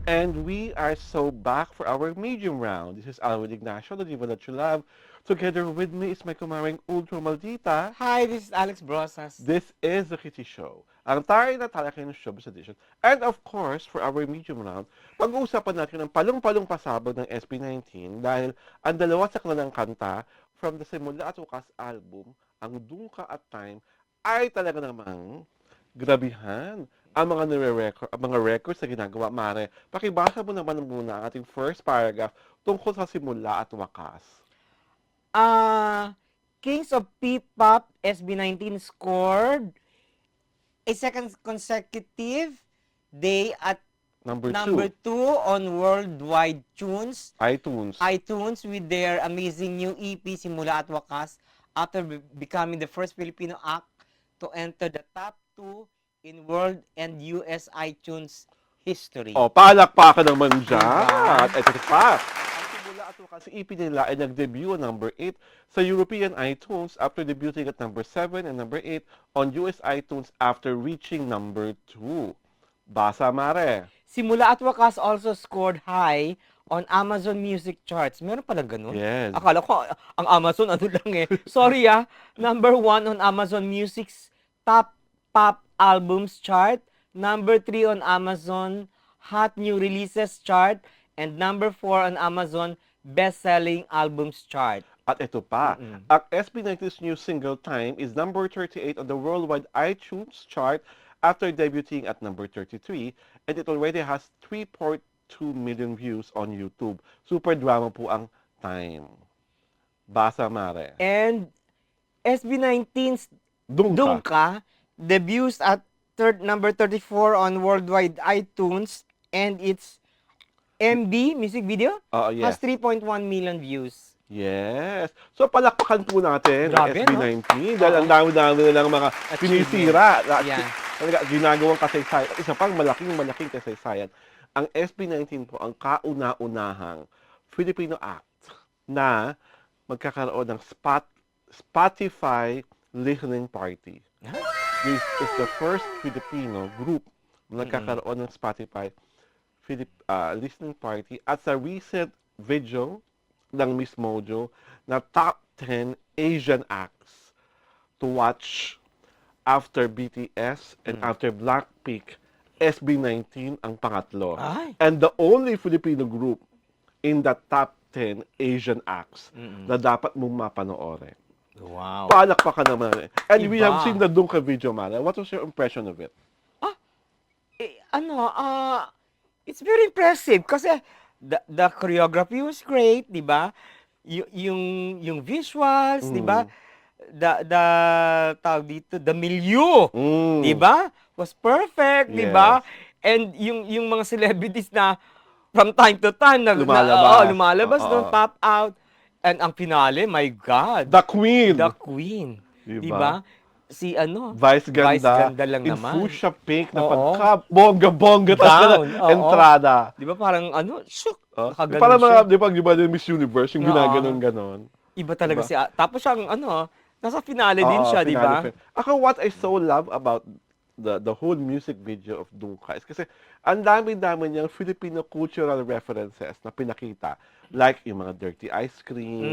And we are so back for our medium round. This is Alvin Ignacio, the diva that you love. Together with me is my kumaring Ultra Maldita. Hi, this is Alex Brosas. This is the Kitty Show, ang tayo na talakay ng Showbiz Edition. And of course, for our medium round, pag-uusapan natin ang palong-palong pasabog ng SB19 dahil ang dalawa sa kanilang kanta from the Simula at Wakas album, ang Dungka at Time, ay talaga namang grabihan ang mga nire-record, ang mga records na ginagawa. Mare, pakibasa mo naman muna ang ating first paragraph tungkol sa Simula at Wakas. Kings of P-Pop SB19 scored a second consecutive day at Number number 2 on worldwide iTunes. with their amazing new EP Simula at Wakas after becoming the first Filipino act to enter the top 2 in world and US iTunes history. O, palakpakan naman dyan. Diba? At ito pa. Ang Simula at Wakas EP nila ay nag-debut on number 8 sa European iTunes after debuting at number 7 and number 8 on US iTunes after reaching number 2. Basa, Mare. Simula at Wakas also scored high on Amazon Music charts. Meron pala ganun? Yes. Akala ko ang Amazon ano lang eh. Sorry Number 1 on Amazon Music's Top Pop Albums chart. Number 3 on Amazon Hot New Releases chart. And number 4 on Amazon Best-Selling Albums chart. At ito pa, ang SB19's new single Time is number 38 on the worldwide iTunes chart after debuting at number 33, and it already has 3.2 million views on YouTube. Super drama po ang Time. Basa, Mare. And SB19's Dungka. Dungka debuts at number 34 on worldwide iTunes, and its MV music video Yes. has 3.1 million views. Yes. So, palakpakan po natin ang Grabe, SB19 dahil ang dami-dami nilang mga pinisira na Yeah. ginagawang kasaysayan. Isa pang malaking kasaysayan. Ang SB19 po ang kauna-unahang Filipino act na magkakaroon ng Spotify listening party. This is the first Filipino group na nagkakaroon ng Spotify listening party at sa recent video ng Miss Mojo na top 10 Asian acts to watch after BTS and after Blackpink. SB19 ang pangatlo. Ay. And the only Filipino group in the top 10 Asian acts na dapat mong mapanoorin. Wow. Palakpakan naman. And we Iba. have seen the Dungka video, Mara. What was your impression of it? It's very impressive kasi the choreography was great, 'di ba? Yung visuals, 'di ba? The tawag dito, the milieu, 'di ba? Was perfect, 'di ba? And yung mga celebrities na from time to time lumalabas doon, pop out. And ang finale, my God, The Queen! the Queen, 'di ba? Si Vice Ganda, lang in naman. fuchsia pink na Oo. pagka-bongga-bongga Down, oo. entrada. 'Di ba parang shook, nakaganon Para siya. mga, di ba yung Miss Universe, yung Oo. ginaganon-ganon. Iba talaga Diba? tapos siyang nasa finale din Oo, siya, 'di ba? finale film. Ako, what I so love about the whole music video of Dungka is kasi ang dami-dami niyang Filipino cultural references na pinakita. Like yung mga dirty ice cream,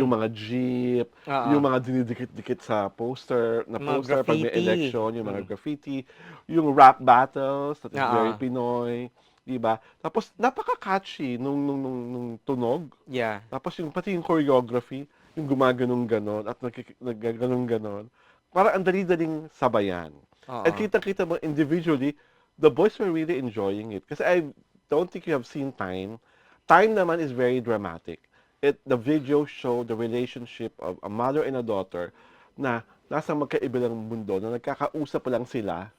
yung mga jeep, Oo. yung mga dinidikit-dikit sa poster, Mga pag may graffiti. election, yung mga graffiti, yung rap battles, that is Oo. very Pinoy, di ba? Tapos, napaka-catchy nung tunog. Yeah. Tapos pati yung choreography, yung gumaganong-ganon at naggaganong-ganon. Parang ang dali-daling sabayan. Oo. At kita-kita mo individually, the boys were really enjoying it. Kasi I don't think you have seen Time. Time naman is very dramatic. The video showed the relationship of a mother and a daughter na nasa magkaibilang mundo na nagkakausap lang sila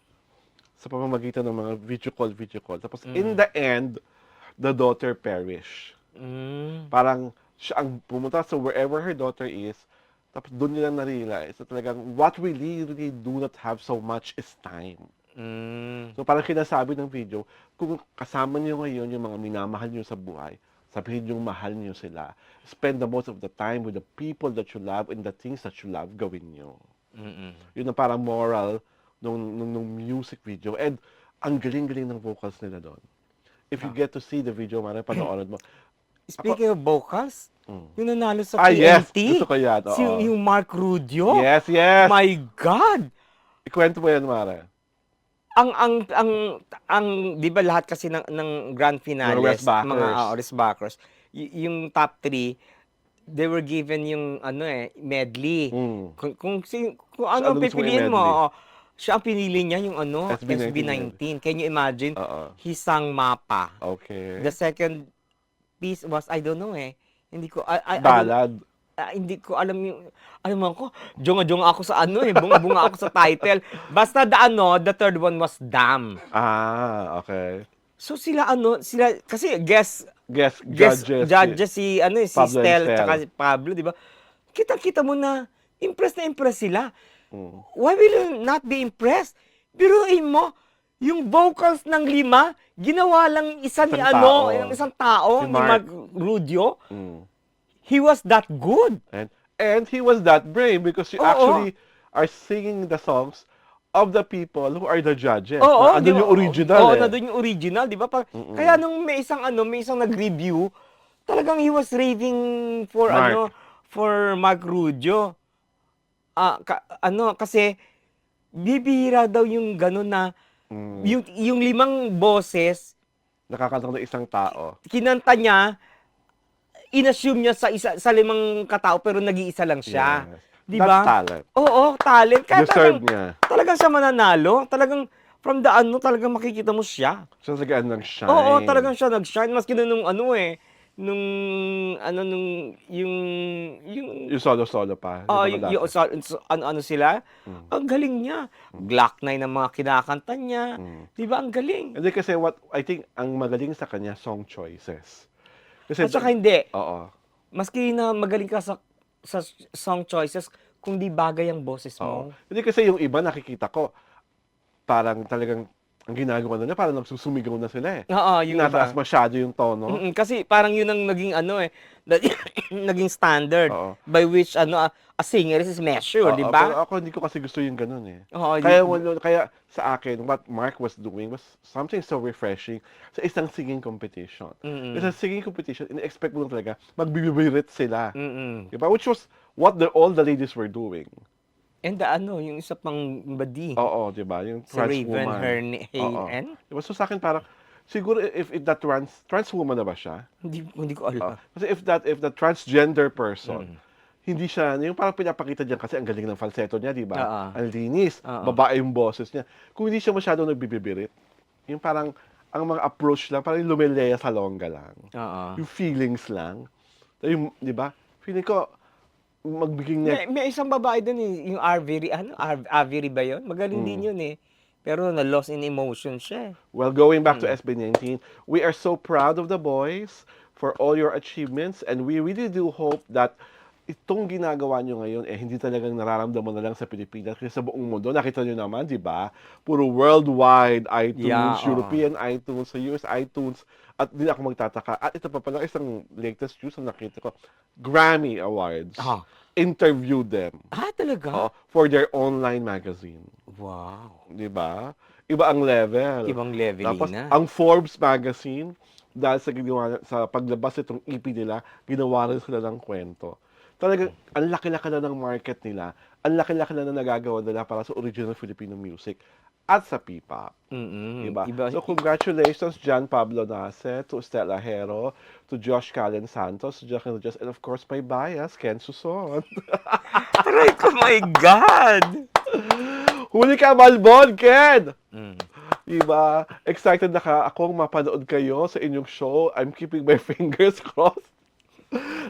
sa pamamagitan ng mga video call. Tapos in the end, the daughter perish. Parang siya ang pumunta sa wherever her daughter is, tapos doon nila na-realize na talagang what we really do not have so much is time. So parang kinasabi ng video, kung kasama niyo ngayon yung mga minamahal niyo sa buhay, sabihin niyo mahal niyo sila. Spend the most of the time with the people that you love and the things that you love, gawin niyo. Yun ang parang moral nung music video. And ang galing-galing ng vocals nila doon. if you get to see the video, Mare, panoorin mo. Speaking of vocals, Mm. yung nanalo sa Yes, TNT, gusto ko yan. yung Mark Rudio. Yes, yes. My God! Ikwento mo yan, Mare. Ang 'di ba lahat kasi ng grand finales, West backers. mga West backers, yung top 3, they were given yung medley. Mm. Kung ano ano ang gusto mo pipiliin mo, i-medley? siya ang pinili niya yung SB19 SB19. Can you imagine? Oo. He sang Mapa. Okay. The second piece was, I don't know Hindi ko, Ballad. hindi ko alam yung, alam mo ko, jonga-jonga ako sa bunga-bunga ako sa title. Basta the third one was Damn. Ah, okay. So sila, kasi guest Judges. si, si Pablo and Stel, Stel. tsaka si Pablo, di ba? Kita-kita mo na impress sila. Mm. Why will you not be impressed? Biruin mo, yung vocals ng 5, ginawa lang Isang tao. isang tao, Si ni Mark. Mark Rudio. Mm. He was that good. And he was that brave because you Oo. actually are singing the songs of the people who are the judges. Oo, Na andun yung original Oo, eh. nandun yung original, di ba? Kaya nung may isang nag-review, talagang he was raving for Mark. for Mark Rudio. Kasi bibihira daw yung gano'n na Mm. yung 5 boses, Nakakanta ng isang tao. kinanta niya, inassume niya sa 5 katao pero nag-iisa lang siya. Yes. Di That's ba? talent. Oo, talent. Kaya Deserve niya. talagang siya mananalo. Talagang from the talagang makikita mo siya. Siya sa gaan ng shine. Oo, talagang siya nag-shine. Maski na nung yung Yung solo-solo pa. yung sila, ang galing niya. Glock 9 ang mga kinakanta niya. Di ba? Ang galing. Hindi kasi what I think ang magaling sa kanya song choices. Kasi At saka hindi. Oo. Maski na magaling ka sa song choices, kung di bagay ang boses Oo. mo. Hindi kasi yung iba nakikita ko parang talagang ang ginagawa nila parang nagsusumigaw na sila eh. Oo, yung Tinataas iba. masyado yung tono. Kasi parang yun ang naging naging standard Oo. by which a singer is measured, di Oo, ba? Pero ako hindi ko kasi gusto yung ganun eh. Oo, Kaya sa akin, what Mark was doing was something so refreshing sa isang singing competition. Sa singing competition, in-expect mo lang talaga, magbibirit sila. Diba? Which was what all the ladies were doing. And yung isa pang badi, Oo, diba? Yung si trans Raven woman. Oo. Hayen. Diba? So sa akin parang, siguro if that trans woman na ba siya? Hindi ko alam. Kasi if the transgender person, hindi siya, yung parang pinapakita diyan kasi ang galing ng falsetto niya, di ba? Oo. Ang linis, babae yung boses niya. Kung hindi siya masyadong nagbibibirit, yung parang, ang mga approach lang, parang lumeleya sa longga lang. Oo. Yung feelings lang. Yung, di ba? Feeling ko, magbiging May isang babae doon yung Avery ba yun? Magaling din yun eh. Pero na-lost in emotion siya. Well, going back to SB19, we are so proud of the boys for all your achievements and we really do hope that itong ginagawa nyo ngayon hindi talagang nararamdaman na lang sa Pilipinas kasi sa buong mundo. Nakita nyo naman, di ba? Puro worldwide iTunes, Yeah, European iTunes, sa US iTunes. At din ako magtataka. At ito pa pala, isang latest news na nakita ko. Grammy Awards. Interviewed them. Talaga? For their online magazine. Wow. Di ba? Iba ang level. Ibang level Tapos, na. ang Forbes magazine, dahil sa paglabas itong EP nila, ginawa rin sila ng kwento. Talagang, ang laki-laki na ng market nila, ang laki-laki na nagagawa nila para sa original Filipino music at sa P-pop. Diba? So, congratulations, John Pablo Nace, to Stella Hero, to Josh Callen Santos, to Jacqueline Rodriguez, and of course, my bias, Ken Suson. Aray ko, my God! Huli ka, Malbon, Ken! Diba? Excited na akong mapanood kayo sa inyong show. I'm keeping my fingers crossed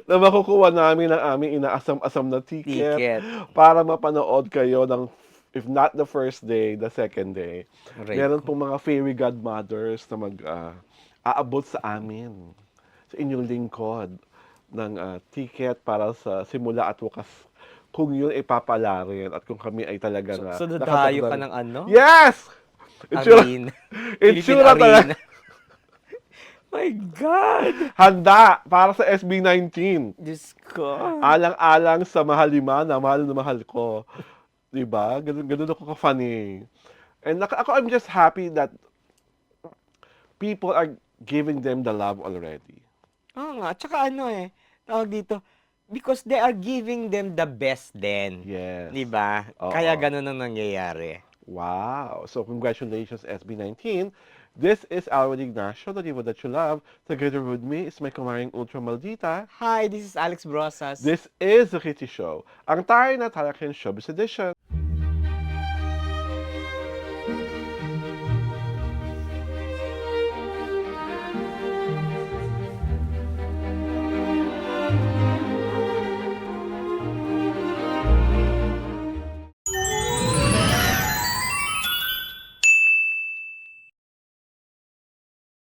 na makukuha namin ang aming inaasam-asam na ticket para mapanood kayo ng, if not the first day, the second day. Meron pong mga fairy godmothers na aabot sa amin, sa inyong lingkod, ng ticket para sa simula at wakas kung yun ay papalarin at kung kami ay talaga na... So dadayo ka ng ano? Yes! Arena. Itsura talaga. My God! Handa para sa SB19. Diyos ko. Alang-alang sa mahalima na mahal ko. Diba? Ganun ako ka-funny. And ako, I'm just happy that people are giving them the love already. Oo nga, tsaka ano tawag dito, because they are giving them the best din, Yes. 'di ba? Kaya Oo. gano'n ang nangyayari. Wow. So congratulations, SB19. This is Alvin Ignacio, the diva that you love. Together with me is my kumaring Ultra Maldita. Hi, this is Alex Brosas. This is The Kitty Show, ang tayo na talaking showbiz edition.